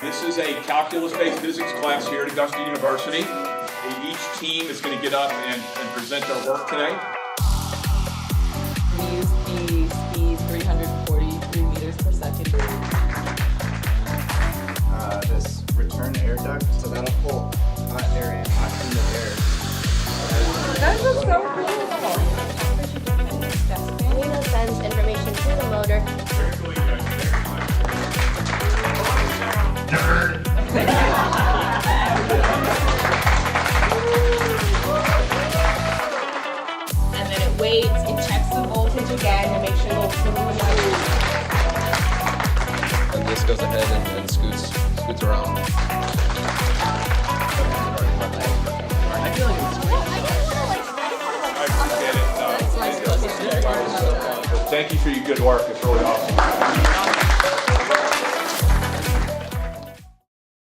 This is a calculus-based physics class here at Augusta University. Each team is going to get up and present their work today. We use the speed 343 meters per second. This return air duct, so that'll pull hot air in, hot into air. That looks so cool. Arduino sends information to the motor. And then it waits, it checks the voltage again to make sure it's moving. And this goes ahead and scoots around. I appreciate it. Thank you for your good work.